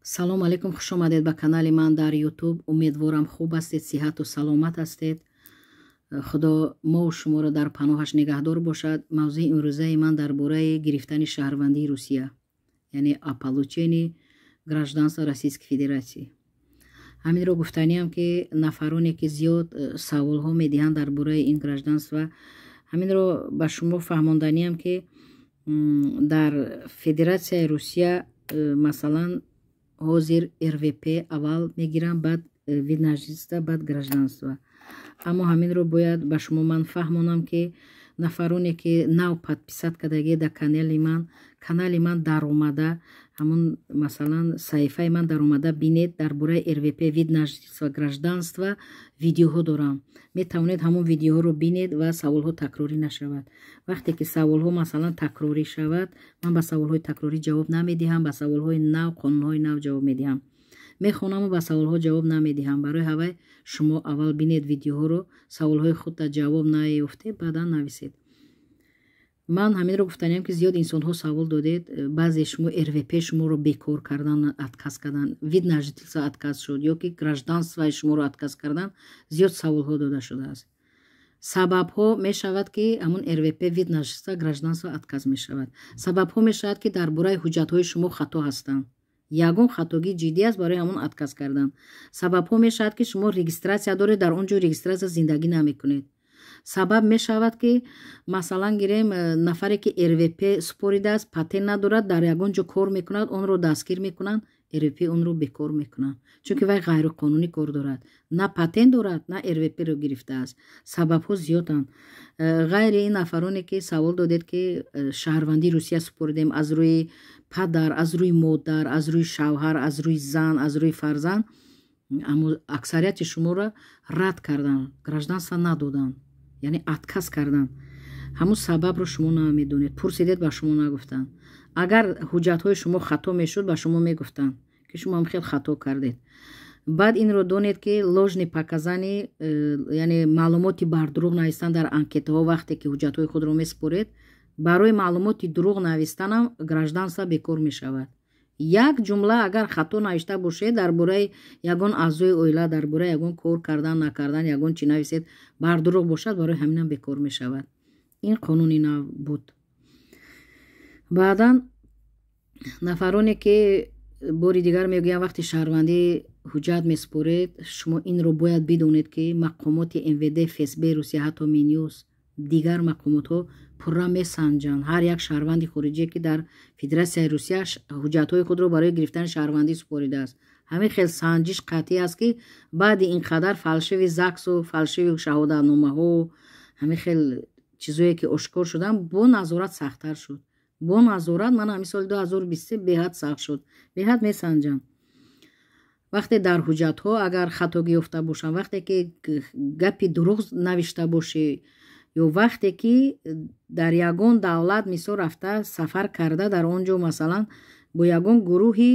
салом алейкум, хуш омадед ба канали ман дар ютуб. Умедворам хуб ҳастед, сиҳату саломат ҳастед. худо мову шуморо дар паноҳаш нигаҳдор бошад. мавзӯи имрӯзаи ман дар бораи гирифтани шаҳрвандии Русия, яъне получени гражданства Российской Федерации. ҳаминро гуфтаниам ки нафароне ки зиёд саволҳо медиҳанд дар бораи ин гражданства, ҳаминро ба шумо фаҳмонданиам ки дар Федератсияи Русия масалан ҳозир РВП аввал мегирам, баъд вид на жительство, баъд гражданство. аммо ҳаминро бояд ба шумо ман фаҳмонам ки нафароне ки нав подписат кардагӣ дар канали ман даромада, ҳамун масалан саҳифаи ман даромада бинед. дар бораи РВП вид на жительство, гражданство видеоҳо дорам. метавонед ҳамун видеоҳоро бинед ва саволҳо такрорӣ нашавад. вақте ки саволҳо масалан такрорӣ шавад, ман ба саволҳои такрорӣ ҷавоб намедиҳам, ба саволҳои нав, қонунҳои нав ҷавоб медиҳам. мехонам ва ба саволҳо ҷавоб намедиҳам. барои ҳавай шумо аввал бинед видеоҳоро, саволҳои худта ҷавоб наёфтед, баъдан нависед. ман ҳаминро гуфтаниям ки зиёд инсонҳо савол додед. баъзе шумо РВП шуморо бекор кардан, отказ кардан, вид на жительство отказ шуд, ё ки гражданствои шуморо отказ кардан. зиёд саволҳо дода шудааст. сабабҳо мешавад ки ҳамун РВП вид на жительство, гражданство отказ мешавад. сабабҳо мешавад ки дар бораи ҳуҷҷатҳои шумо хато ҳастанд. ягон хатоги ҷиддӣ аст барои ҳамун отказ кардан. сабабҳо мешавад ки шумо регистратсия доред, дар он ҷо регистратсия зиндагӣ намекунед. сабаб мешавад ки масалан гирем нафаре ки РВП супоридааст, патент надорад, дар ягон ҷо кор мекунад, онро дастгир мекунанд, РВП онро бекор мекунанд, чунки вай ғайриқонунӣ кор дорад, на патент дорад, на РВП-ро гирифтааст. сабабҳо зиёданд. ғайри ин нафароне ки савол додед ки шаҳрвандии Русия супоридем аз рӯи падар, аз рӯи модар, аз рӯи шавҳар, аз рӯи зан, аз рӯи фарзанд, аммо аксарияти шуморо рад кардан, гражданство надоданд, яъне отказ кардан. ҳамун сабабро шумо намедонед, пурсидед, ба шумо нагуфтанд. агар ҳуҷҷатҳои шумо хато мешуд, ба шумо мегуфтанд ки шумо ҳам хел хато кардед. баъд инро донед ки ложни паказани, яъне маълумоти бардурӯғ навистан дар анкетаҳо вақте ки ҳуҷҷатҳои худро месупоред, барои маълумоти дурӯғ навистанам гражданство бекор мешавад. як ҷумла агар хато навишта бошед дар бораи ягон аъзои оила, дар бораи ягон кор кардан накардан, ягон чӣ нависед, бардурӯғ бошад, барои ҳаминам бекор мешавад. ин қонуни нав буд. баъдан нафароне ки бори дигар мегӯям вақти шаҳрвандӣ ҳуҷҷат месупоред, шумо инро бояд бидонед ки мақомоти МВД, ФСБ Русия, ҳатто Минюс, дигар мақомотҳо пурра месанҷанд ҳар як шаҳрванди хориҷие ки дар Федератсияи Русия ҳуҷҷатҳои худро барои гирифтани шаҳрвандӣ супоридааст. ҳамин хел санҷиш қатъӣ аст ки баъди ин қадар фалшиви ЗАГСу фалшиви шаҳодатномаҳо, ҳамин хел чизое ки ошкор шуданд, бо назорат сахттар шуд. бо назорат ман ҳамин соли 2023 беҳад сахт шуд, беҳад месанҷанд. вақте дар ҳуҷҷатҳо агар хатогӣ ёфта бошанд, вақте ки гапи дурӯғ навишта бошӣ, ё вақте ки дар ягон давлат мисол рафта сафар карда, дар он ҷо масалан бо ягон гурӯҳи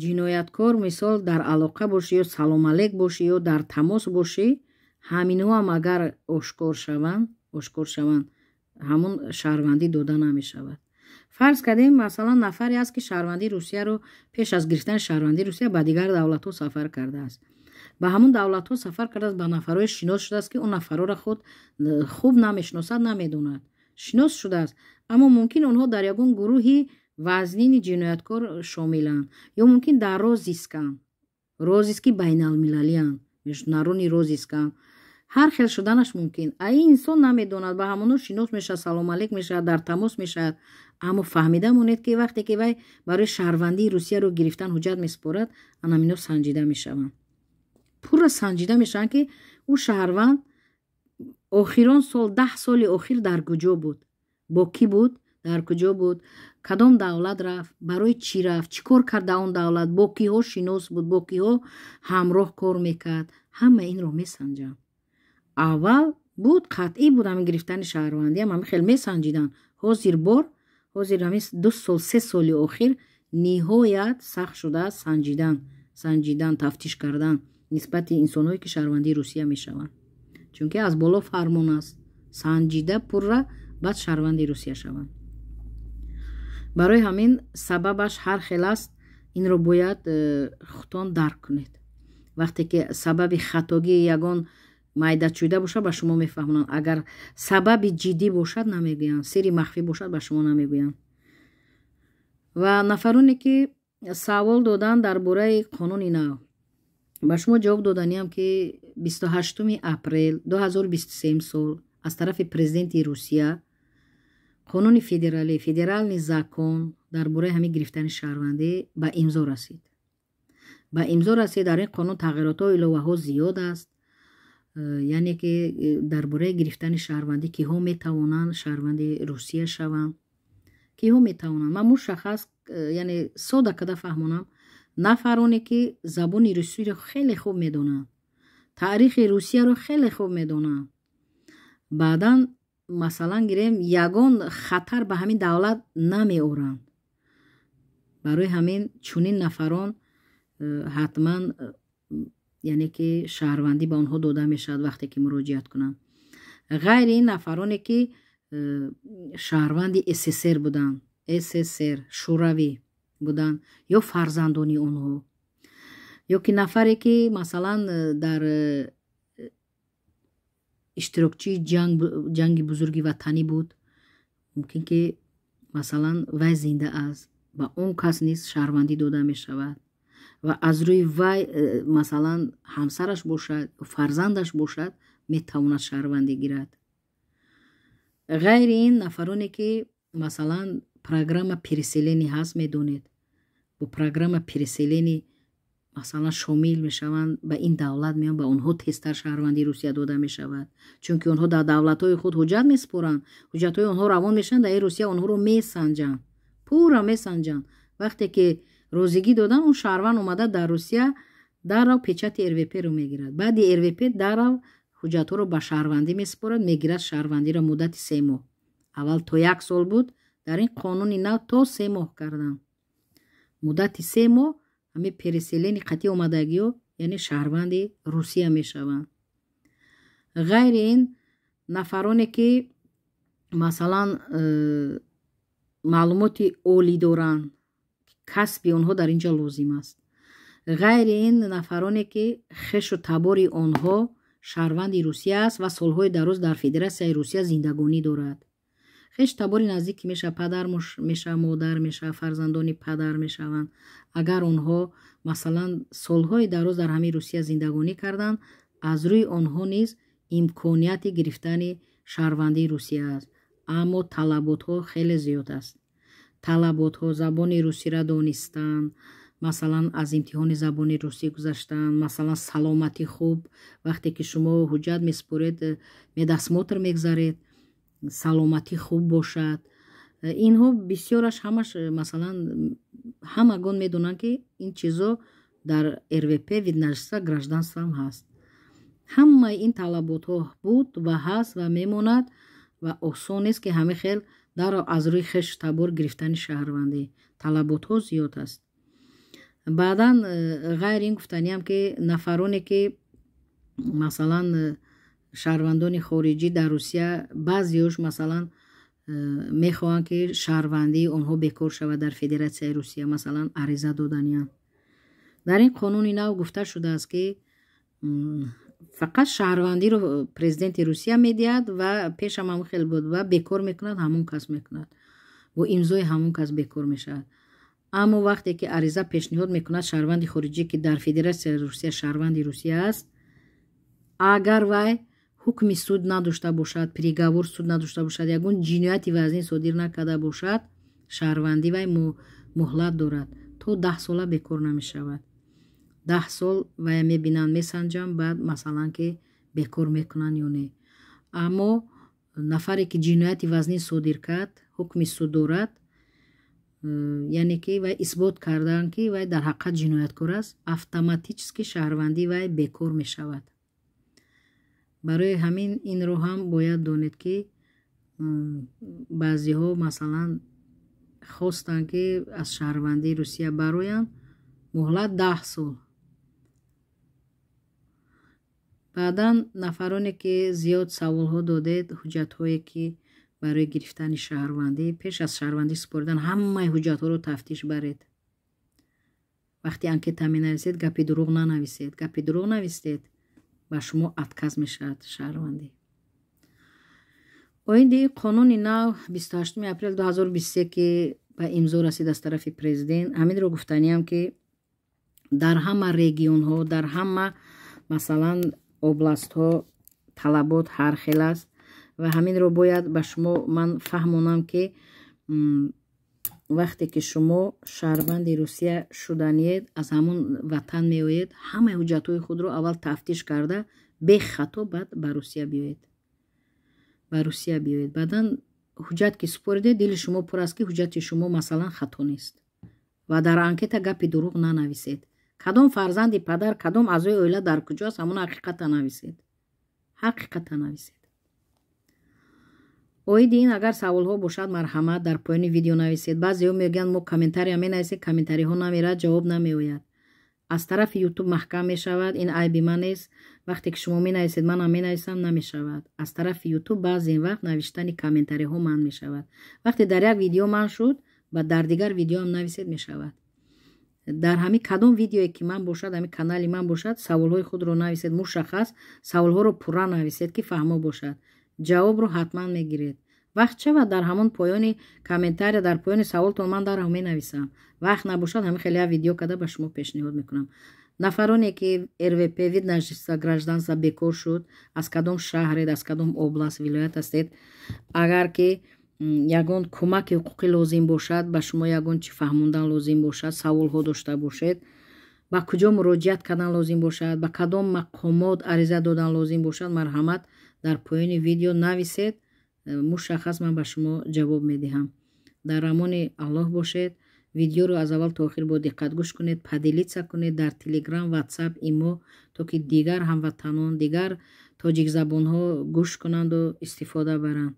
ҷинояткор мисол дар алоқа бошӣ, ё салом алейк бошӣ, ё дар тамос бошӣ, ҳаминҳо ҳам агар ошкор шаванд, ҳамун шаҳрвандӣ дода намешавад. фарз кардем масалан нафаре аст ки шаҳрвандии Русияро пеш аз гирифтани шаҳрвандии Русия ба дигар давлатҳо сафар кардааст. ба ҳамун давлатҳо сафар кардааст, ба нафарҳое шинос шудааст ки он нафарҳоро худ хуб намешиносад, намедонад. шинос шудааст, аммо мумкин онҳо дар ягон гурӯҳи вазнини ҷинояткор шомиланд, ё мумкин дар розисканд, розиски байналмилалианд, международни розисканд. ҳар хел шуданаш мумкин. Ин инсон намедонад, ба ҳамонҳо шинос мешавад, салом алейк мешавад, дар тамос мешавад, аммо фаҳмида монед ки вақте ки вай барои шаҳрвандии Русияро гирифтан ҳуҷҷат месупорад, анамино санҷида мешаванд. пурра санҷида мешаванд ки ӯ шаҳрванд охирон сол 10 соли охир дар куҷо буд, бо кӣ буд, дар куҷо буд, кадом давлат рафт, барои чӣ рафт, чӣ кор кард дар он давлат, бо киҳо шинос буд, бо киҳо ҳамроҳ кор мекард. ҳама инро месанҷанд. аввал буд, қатъӣ буд ҳамин гирифтани шаҳрвандӣ, ҳамин хел месанҷиданд. ҳозир ҳамин 2 сол 3 соли охир ниҳоят сахт шудааст санҷидан, тафтиш кардан нисбати инсонҳое ки шаҳрвандии Русия мешаванд, чунки аз боло фармон аст, санҷида пурра баъд шаҳрванди Русия шаванд. барои ҳамин сабабаш ҳар хел аст. инро бояд худтон дарк кунед. вақте ки сабаби хатогии ягон майдачуда бошад ба шумо мефаҳмонанд. агар сабаби ҷиддӣ бошад намегӯянд, сирри махфӣ бошад ба шумо намегӯянд. ва нафароне ки савол доданд дар бораи қонуни нав, ба шумо ҷавоб доданиам ки 28 апрел 2023 сол аз тарафи президенти Русия қонуни федерални закон дар бораи ҳамин гирифтани шаҳрвандӣ ба имзо расид. ба имзо расид. дар ин қонун тағйиротҳо иловаҳо зиёд аст. яъне ки дар бораи гирифтани шаҳрвандӣ киҳо метавонанд шаҳрванди Русия шаванд, киҳо метавонанд. ман мушаххас яъне сода карда фаҳмонам, нафароне ки забони русиро хеле хуб медонанд, таърихи Русияро хеле хуб медонанд, баъдан масалан гирем ягон хатар ба ҳамин давлат намеоранд. барои ҳамин чунин нафарон ҳатман яъне ки шаҳрвандӣ ба онҳо дода мешавад вақте ки муроҷиат кунанд. ғайри ин нафароне ки шаҳрванди СССР буданд, СССР шӯравӣ буданд ё фарзандони онҳо, ё ки нафаре ки масалан дар иштирокчии ҷанги бузурги ватанӣ буд, мумкин ки масалан вай зинда аст, ба он кас низ шаҳрвандӣ дода мешавад ва аз рӯи вай масалан ҳамсараш бошад ё фарзандаш бошад метавонад шаҳрвандӣ гирад. ғайри ин нафароне ки масалан программа переселенӣ ҳаст, медонед, бо программа переселенӣ масалан шомил мешаванд, ба ин давлат меоянд, ба онҳо тезтар шаҳрвандии Русия дода мешавад, чунки онҳо дар давлатҳои худ ҳуҷҷат месупоранд, ҳуҷҷатҳои онҳо равон мешаванд, дар Русия онҳоро месанҷанд, пурра месанҷанд. вақте ки розигӣ додан, он шаҳрванд омада дар Русия даррав печати РВП-ро мегирад. баъди РВП даррав ҳуҷҷатҳоро ба шаҳрвандӣ месупорад, мегирад шаҳрвандиро муддати 3 моҳ. аввал то 1 сол буд, дар ин қонуни нав то 3 моҳ карданд. муддати 3 моҳ ҳамин переселени қатъи омадагиҳо яъне шаҳрванди Русия мешаванд. ғайри ин нафароне ки масалан маълумоти олӣ доранд, касби онҳо дар инҷо лозим аст. ғайри ин нафароне ки хешу табори онҳо шаҳрванди Русия аст ва солҳои дароз дар Федератсияи Русия зиндагонӣ дорад. хеш табори наздик меша, падар меша, модар меша, фарзандони падар мешаванд. агар онҳо масалан солҳои дароз дар ҳамин Русия зиндагонӣ карданд, аз рӯи онҳо низ имконияти гирифтани шаҳрвандии Русия аст. аммо талаботҳо хеле зиёд аст. талаботҳо забони русиро донистан, масалан аз имтиҳони забони русӣ гузаштан, масалан саломатӣ хуб, вақте ки шумо ҳуҷҷат месупоред, медасмотр мегзаред, саломатӣ хуб бошад. инҳо бисёраш ҳамаш масалан ҳамагон медонанд ки ин чизо дар РВП виднашта гражданствам ҳаст. ҳамаи ин талаботҳо буд ва ҳаст ва мемонад ва осон нест ки ҳамин хел даррав аз рӯи хешу табор гирифтани шаҳрвандӣ. талаботҳо зиёд аст. баъдан ғайри ин гуфтаниам ки нафароне ки масалан шаҳрвандони хориҷӣ дар Русия, баъзеёш масалан мехоҳанд ки шаҳрвандии онҳо бекор шавад дар Федератсияи Русия, масалан ариза доданиянд. дар ин қонуни нав гуфта шудааст ки фақат шаҳрвандиро президенти Русия медиҳад ва пешам ҳамон хел буд ва бекор мекунад, ҳамон кас мекунад, бо имзои ҳамон кас бекор мешавад. аммо вақте ки ариза пешниҳод мекунад шаҳрванди хориҷӣ ки дар Федератсияи Русия шаҳрванди Русия аст, агар вай ҳукми суд надошта бошад, приговор суд надошта бошад, ягон ҷинояти вазнин содир накарда бошад, шаҳрванди вай муҳлат дорад, то 10 сола бекор намешавад. 10 сол вай мебинанд, месанҷанд, баъд масалан ки бекор мекунанд ё не. аммо нафаре ки ҷинояти вазнин содир кард, ҳукми суд дорад, яъне ки вай исбот карданд ки вай дар ҳақиқат ҷинояткор аст, автоматически шаҳрванди вай бекор мешавад. барои ҳамин инро ҳам бояд донед ки баъзеҳо масалан хостанд ки аз шаҳрвандии Русия бароянд, муҳлат 10 сол. баъдан нафароне ки зиёд саволҳо додед, ҳуҷҷатҳое ки барои гирифтани шаҳрвандӣ, пеш аз шаҳрвандӣ супоридан ҳамаи ҳуҷҷатҳоро тафтиш баред. вақте анкета менависед гапи дурӯғ нанависед. Гапи дурӯғ нависед, ба шумо отказ мешавад шаҳрвандӣ. оиди қонуни нав 28 апрел 2023 ки ба имзо расид аз тарафи президент, ҳаминро гуфтаниям ки дар ҳама регионҳо, дар ҳама масалан областҳо талабот ҳархел аст ва ҳаминро бояд ба шумо ман фаҳмонам ки вақте ки шумо шаҳрванди Русия шуданиед, аз ҳамон ватан меоед, ҳамаи ҳуҷҷатҳои худро аввал тафтиш карда бехато баъд ба Русия биёед. ба Русия биёед. Баъдан ҳуҷҷат ки супоридед, дили шумо пур аст ки ҳуҷҷати шумо масалан хато нест. Ва дар анкета гапи дурӯғ нанависед. Кадом фарзанди падар, кадом аъзои оила дар куҷост, ҳамон ҳақиқата нависед. ҳақиқата нависед. оиди ин агар саволҳо бошад, марҳамат, дар поёни видео нависед. баъзеҳо мегӯянд мо комментария менависем, комментариҳо намерад, ҷавоб намеояд. аз тарафи ютуб маҳкам мешавад. ин айби ман нест. вақте ки шумо менависед, манам менависам, намешавад. аз тарафи ютуб баъзе вақт навиштани комментариҳо манъ мешавад. вақте дар як видео манъ шуд, ва дар дигар видео ҳам нависед, мешавад. дар ҳамин кадом видеое ки ман бошад, ҳамин канали ман бошад, саволҳои худро нависед, мушаххас саволҳоро пурра нависед ки фаҳмо бошад. ҷавобро ҳатман мегиред. вақт шавад дар ҳамон поёни комментария, дар поёни саволтон ман дарҳо менависам. вақт набошад, ҳамин хеле видео карда ба шумо пешниҳод мекунам. нафароне ки РВП виднашиста гражданства бекор шуд, аз кадом шаҳред, аз кадом област, вилоят ҳастед, агар ки ягон кӯмаки ҳуқуқӣ лозим бошад, ба шумо ягон чӣ фаҳмондан лозим бошад, саволҳо дошта бошед, ба куҷо муроҷиат кардан лозим бошад, ба кадом мақомот ариза додан лозим бошад, марҳамат, дар поёни видео нависед. мушаххас ман ба шумо ҷавоб медиҳам. дар амони Аллоҳ бошед. видеоро аз аввал то охир бо диққат гӯш кунед, падилитса кунед дар Телеграм, WhatsApp, имо, то ки дигар ҳамватанон, дигар тоҷикзабонҳо гӯш кунанду истифода баранд.